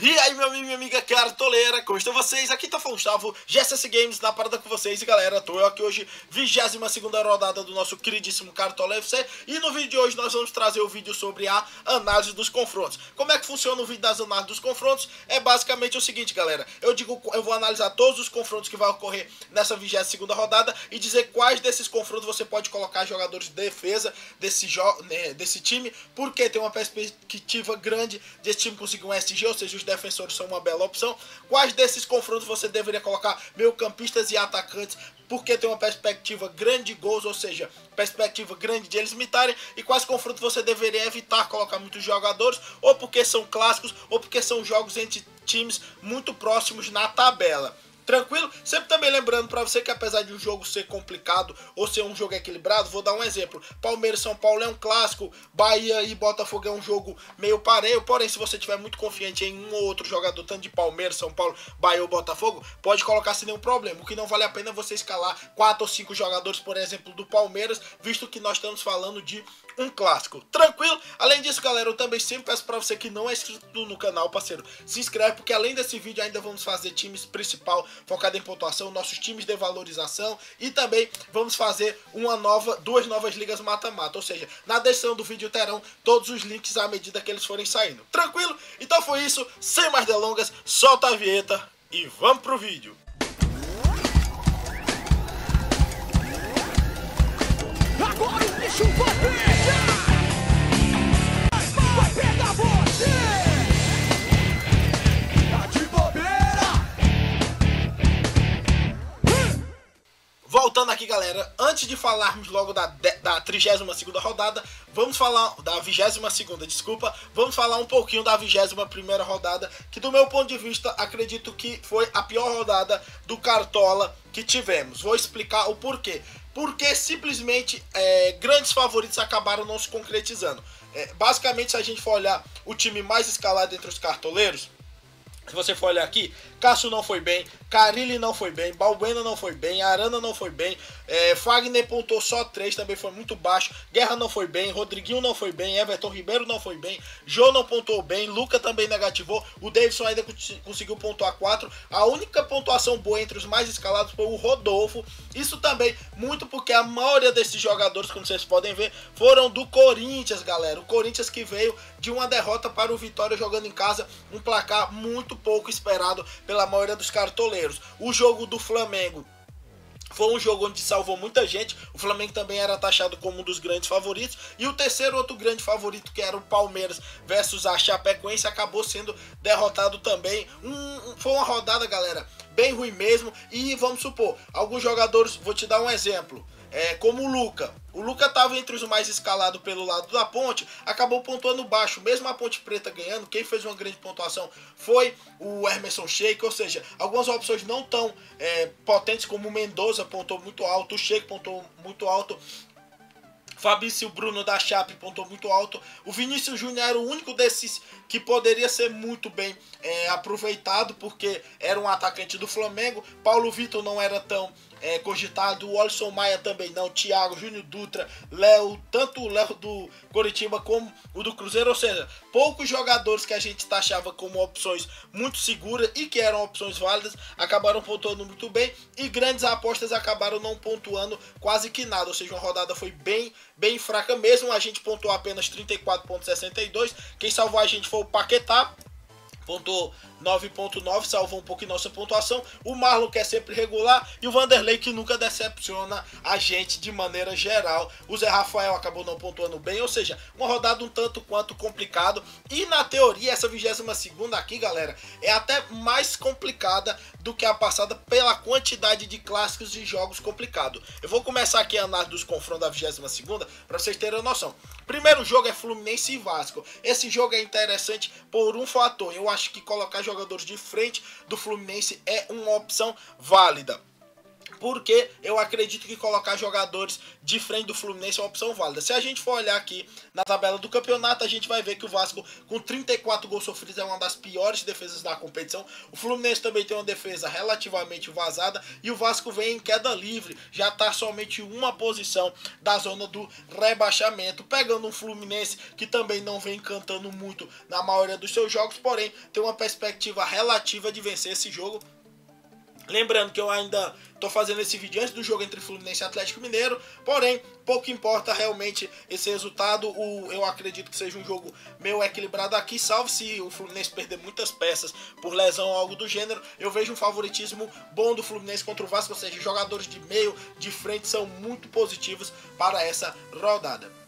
E aí, meu amigo e minha amiga cartoleira, como estão vocês? Aqui tá falando Gustavo, GSS Games na parada com vocês. E galera, tô eu aqui hoje, 22ª rodada do nosso queridíssimo Cartola FC. E no vídeo de hoje nós vamos trazer o vídeo sobre a análise dos confrontos. Como é que funciona o vídeo das análises dos confrontos? É basicamente o seguinte, galera. Eu vou analisar todos os confrontos que vai ocorrer nessa 22ª rodada e dizer quais desses confrontos você pode colocar jogadores de defesa desse time, porque tem uma perspectiva grande desse time conseguir um SG, ou seja, os defensores são uma bela opção. Quais desses confrontos você deveria colocar meio-campistas e atacantes, porque tem uma perspectiva grande de gols, ou seja, perspectiva grande de eles imitarem, e quais confrontos você deveria evitar colocar muitos jogadores, ou porque são clássicos, ou porque são jogos entre times muito próximos na tabela. Tranquilo? Sempre também lembrando para você que apesar de um jogo ser complicado ou ser um jogo equilibrado, vou dar um exemplo. Palmeiras e São Paulo é um clássico, Bahia e Botafogo é um jogo meio pareio, porém se você tiver muito confiante em um ou outro jogador, tanto de Palmeiras, São Paulo, Bahia ou Botafogo, pode colocar sem nenhum problema. O que não vale a pena é você escalar 4 ou 5 jogadores, por exemplo, do Palmeiras, visto que nós estamos falando de um clássico. Tranquilo? Além disso, galera, eu também sempre peço para você que não é inscrito no canal, parceiro, se inscreve, porque além desse vídeo ainda vamos fazer times principal focado em pontuação, nossos times de valorização, e também vamos fazer duas novas ligas mata-mata, ou seja, na descrição do vídeo terão todos os links à medida que eles forem saindo. Tranquilo? Então foi isso, sem mais delongas, solta a vinheta e vamos pro vídeo. Agora o bicho vai pegar! Vai pegar você! Tá de bobeira! Voltando aqui, galera, antes de falarmos logo da 32ª rodada, vamos falar da 22ª, desculpa, vamos falar um pouquinho da 21ª rodada, que do meu ponto de vista, acredito que foi a pior rodada do Cartola que tivemos. Vou explicar o porquê. Porque simplesmente grandes favoritos acabaram não se concretizando. Basicamente, se a gente for olhar o time mais escalado entre os cartoleiros, se você for olhar aqui, Cássio não foi bem, Carille não foi bem, Balbuena não foi bem, Arana não foi bem, Fagner pontuou só 3, também foi muito baixo, Guerra não foi bem, Rodriguinho não foi bem, Everton Ribeiro não foi bem, Jô não pontuou bem, Luca também negativou, o Davidson ainda conseguiu pontuar 4, a única pontuação boa entre os mais escalados foi o Rodolfo, isso também muito porque a maioria desses jogadores, como vocês podem ver, foram do Corinthians, galera, o Corinthians que veio de uma derrota para o Vitória jogando em casa, um placar muito pouco esperado pela maioria dos cartoleiros. O jogo do Flamengo foi um jogo onde salvou muita gente. O Flamengo também era taxado como um dos grandes favoritos. E o terceiro outro grande favorito, que era o Palmeiras versus a Chapecoense, acabou sendo derrotado também. Foi uma rodada, galera, bem ruim mesmo. E vamos supor, alguns jogadores, vou te dar um exemplo, como o Luca. O Luca estava entre os mais escalados pelo lado da ponte, acabou pontuando baixo. Mesmo a Ponte Preta ganhando, quem fez uma grande pontuação foi o Emerson Sheik, ou seja, algumas opções não tão potentes, como o Mendoza pontuou muito alto, o Sheik pontuou muito alto, Fabrício Bruno da Chape pontuou muito alto. O Vinícius Júnior era o único desses que poderia ser muito bem aproveitado, porque era um atacante do Flamengo. Paulo Vitor não era tão cogitado, o Alisson Maia também não, Thiago, Júnior Dutra, Léo, tanto o Léo do Coritiba como o do Cruzeiro, ou seja, poucos jogadores que a gente taxava como opções muito seguras e que eram opções válidas, acabaram pontuando muito bem, e grandes apostas acabaram não pontuando quase que nada, ou seja, uma rodada foi bem fraca mesmo. A gente pontuou apenas 34,62, quem salvou a gente foi o Paquetá, pontuou 9.9, salvou um pouco em nossa pontuação. O Marlon, que é sempre regular, e o Vanderlei, que nunca decepciona a gente de maneira geral. O Zé Rafael acabou não pontuando bem, ou seja, uma rodada um tanto quanto complicado. E na teoria, essa 22ª aqui, galera, é até mais complicada do que a passada pela quantidade de clássicos e jogos complicados. Eu vou começar aqui a análise dos confrontos da 22ª para vocês terem a noção. Primeiro jogo é Fluminense e Vasco. Esse jogo é interessante por um fator. Eu acho que colocar jogadores de frente do Fluminense é uma opção válida. porque eu acredito que colocar jogadores de frente do Fluminense é uma opção válida. Se a gente for olhar aqui na tabela do campeonato, a gente vai ver que o Vasco, com 34 gols sofridos, é uma das piores defesas da competição. O Fluminense também tem uma defesa relativamente vazada e o Vasco vem em queda livre, já está somente uma posição da zona do rebaixamento, pegando um Fluminense que também não vem cantando muito na maioria dos seus jogos, porém tem uma perspectiva relativa de vencer esse jogo. Lembrando que eu ainda estou fazendo esse vídeo antes do jogo entre Fluminense e Atlético Mineiro, porém, pouco importa realmente esse resultado. Eu acredito que seja um jogo meio equilibrado aqui, salvo se o Fluminense perder muitas peças por lesão ou algo do gênero. Eu vejo um favoritismo bom do Fluminense contra o Vasco, ou seja, jogadores de meio, de frente são muito positivos para essa rodada.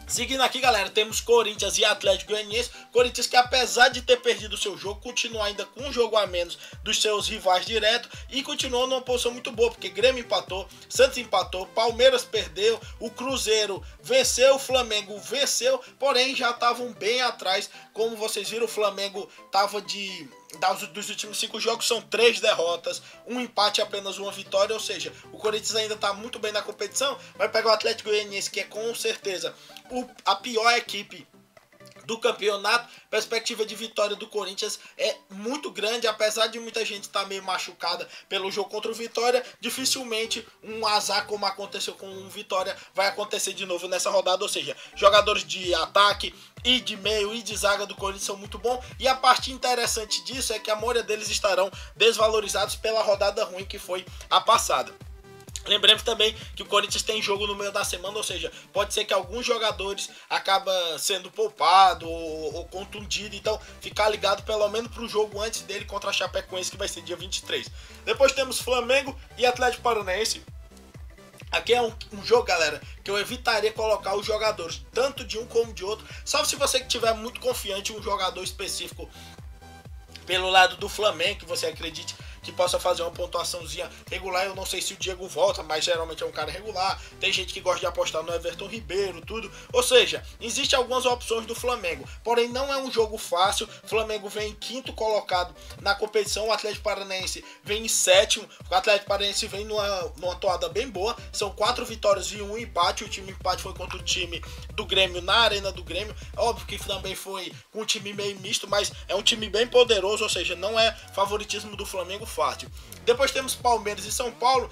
Seguindo aqui, galera, temos Corinthians e Atlético Goianiense. Corinthians que, apesar de ter perdido o seu jogo, continua ainda com um jogo a menos dos seus rivais diretos e continuou numa posição muito boa, porque Grêmio empatou, Santos empatou, Palmeiras perdeu, o Cruzeiro venceu, o Flamengo venceu, porém já estavam bem atrás. Como vocês viram, o Flamengo estava dos últimos 5 jogos, são 3 derrotas, um empate e apenas uma vitória, ou seja, o Corinthians ainda está muito bem na competição. Vai pegar o Atlético Goianiense, que é com certeza a pior equipe do campeonato. Perspectiva de vitória do Corinthians é muito grande, apesar de muita gente estar meio machucada pelo jogo contra o Vitória. Dificilmente um azar como aconteceu com o Vitória vai acontecer de novo nessa rodada, ou seja, jogadores de ataque e de meio e de zaga do Corinthians são muito bons, e a parte interessante disso é que a maioria deles estarão desvalorizados pela rodada ruim que foi a passada. Lembremos também que o Corinthians tem jogo no meio da semana, ou seja, pode ser que alguns jogadores acabem sendo poupados ou contundidos, então ficar ligado pelo menos para o jogo antes dele contra a Chapecoense, que vai ser dia 23. Depois temos Flamengo e Atlético Paranaense. Aqui é um jogo, galera, que eu evitaria colocar os jogadores tanto de um como de outro, só se você tiver muito confiante em um jogador específico pelo lado do Flamengo, que você acredite que possa fazer uma pontuaçãozinha regular. Eu não sei se o Diego volta, mas geralmente é um cara regular. Tem gente que gosta de apostar no Everton Ribeiro, tudo. Ou seja, existem algumas opções do Flamengo, porém não é um jogo fácil. O Flamengo vem em 5º colocado na competição, o Atlético Paranaense vem em 7º. O Atlético Paranaense vem numa toada bem boa, são 4 vitórias e 1 empate. O time empate foi contra o time do Grêmio na Arena do Grêmio. Óbvio que também foi com um time meio misto, mas é um time bem poderoso, ou seja, não é favoritismo do Flamengo fácil. Depois temos Palmeiras e São Paulo.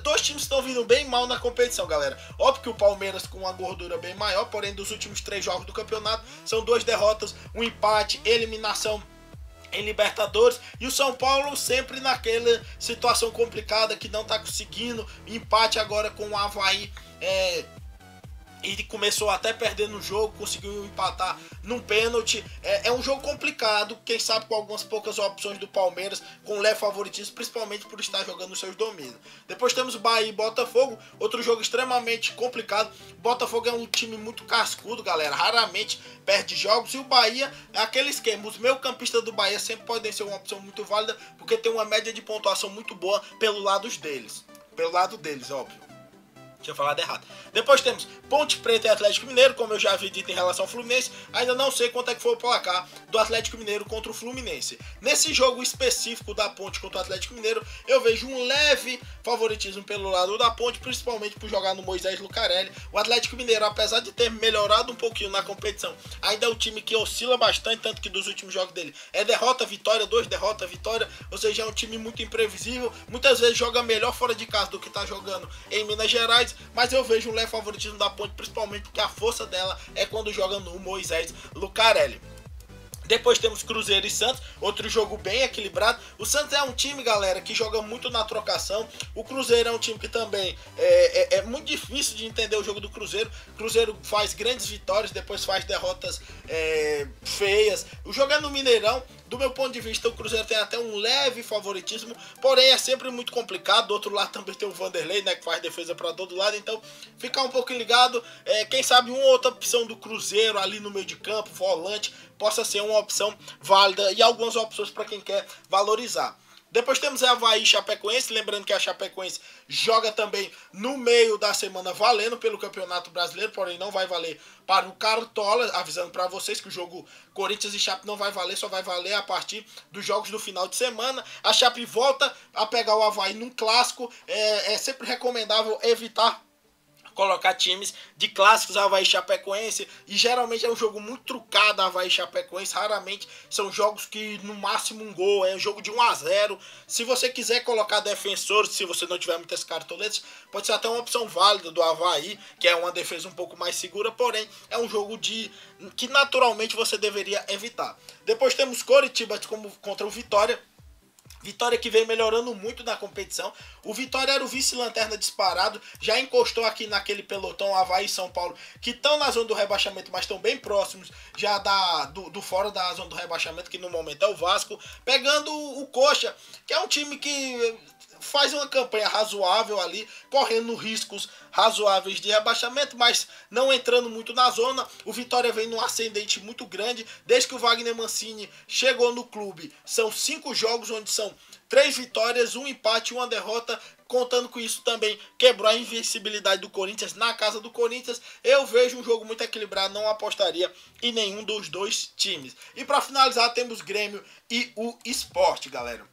Dois times estão vindo bem mal na competição, galera. Óbvio que o Palmeiras com uma gordura bem maior, porém dos últimos 3 jogos do campeonato são 2 derrotas, um empate, eliminação em Libertadores, e o São Paulo sempre naquela situação complicada que não está conseguindo, empate agora com o Avaí, e começou até perdendo o jogo, conseguiu empatar num pênalti. É um jogo complicado, quem sabe com algumas poucas opções do Palmeiras, com leve favoritismo, principalmente por estar jogando os seus domínios. Depois temos Bahia e Botafogo, outro jogo extremamente complicado. Botafogo é um time muito cascudo, galera, raramente perde jogos, e o Bahia é aquele esquema, os meio-campistas do Bahia sempre podem ser uma opção muito válida, porque tem uma média de pontuação muito boa pelo lado deles, óbvio. Tinha falado errado. Depois temos Ponte Preta e Atlético Mineiro, como eu já havia dito em relação ao Fluminense. Ainda não sei quanto é que foi o placar do Atlético Mineiro contra o Fluminense. Nesse jogo específico da Ponte contra o Atlético Mineiro, eu vejo um leve favoritismo pelo lado da Ponte, principalmente por jogar no Moisés Lucarelli. O Atlético Mineiro, apesar de ter melhorado um pouquinho na competição, ainda é um time que oscila bastante, tanto que dos últimos jogos dele é derrota, vitória, 2 derrota, vitória, ou seja, é um time muito imprevisível. Muitas vezes joga melhor fora de casa do que está jogando em Minas Gerais, mas eu vejo um leve favoritismo da Ponte, principalmente porque a força dela é quando joga no Moisés Lucarelli. Depois temos Cruzeiro e Santos, outro jogo bem equilibrado. O Santos é um time, galera, que joga muito na trocação. O Cruzeiro é um time que também é muito difícil de entender o jogo do Cruzeiro. O Cruzeiro faz grandes vitórias, depois faz derrotas feias. O jogo é no Mineirão. Do meu ponto de vista, o Cruzeiro tem até um leve favoritismo, porém é sempre muito complicado. Do outro lado também tem o Vanderlei, né, que faz defesa para todo lado, então ficar um pouco ligado. Quem sabe uma outra opção do Cruzeiro ali no meio de campo, volante, possa ser uma opção válida, e algumas opções para quem quer valorizar. Depois temos a Avaí e Chapecoense, lembrando que a Chapecoense joga também no meio da semana valendo pelo Campeonato Brasileiro, porém não vai valer para o Cartola, avisando para vocês que o jogo Corinthians e Chape não vai valer, só vai valer a partir dos jogos do final de semana. A Chape volta a pegar o Avaí num clássico, é sempre recomendável evitar colocar times de clássicos Avaí e Chapecoense, e geralmente é um jogo muito trucado Avaí e Chapecoense, raramente são jogos que no máximo um gol, é um jogo de 1-0. Se você quiser colocar defensores, se você não tiver muitas cartoletas, pode ser até uma opção válida do Avaí, que é uma defesa um pouco mais segura, porém é um jogo que naturalmente você deveria evitar. Depois temos Coritiba contra o Vitória. Vitória que vem melhorando muito na competição. O Vitória era o vice-lanterna disparado, já encostou aqui naquele pelotão Avaí e São Paulo, que estão na zona do rebaixamento, mas estão bem próximos já do fora da zona do rebaixamento, que no momento é o Vasco, pegando o Coxa, que é um time que faz uma campanha razoável ali, correndo riscos razoáveis de rebaixamento, mas não entrando muito na zona. O Vitória vem num ascendente muito grande, desde que o Wagner Mancini chegou no clube. São 5 jogos onde são 3 vitórias, 1 empate e 1 derrota. Contando com isso também, quebrou a invencibilidade do Corinthians na casa do Corinthians. Eu vejo um jogo muito equilibrado, não apostaria em nenhum dos dois times. E para finalizar, temos Grêmio e o Sport, galera.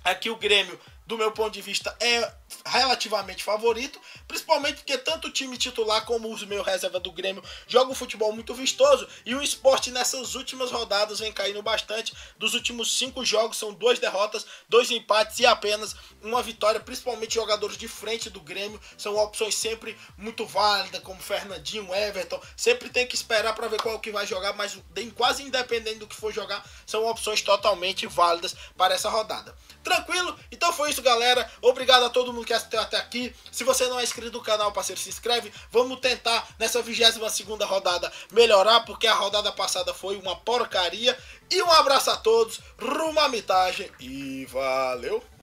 Aqui o Grêmio, do meu ponto de vista, é relativamente favorito, principalmente porque tanto o time titular como os meus reserva do Grêmio jogam um futebol muito vistoso, e o Sport nessas últimas rodadas vem caindo bastante. Dos últimos 5 jogos são 2 derrotas, 2 empates e apenas uma vitória, principalmente jogadores de frente do Grêmio são opções sempre muito válidas, como Fernandinho, Everton. Sempre tem que esperar para ver qual que vai jogar, mas quase independente do que for jogar, são opções totalmente válidas para essa rodada. Tranquilo? Então foi isso, galera. Obrigado a todo mundo que assistiu até aqui. Se você não é inscrito no canal, parceiro, se inscreve. Vamos tentar nessa 22ª rodada melhorar, porque a rodada passada foi uma porcaria. E um abraço a todos, rumo à mitagem e valeu!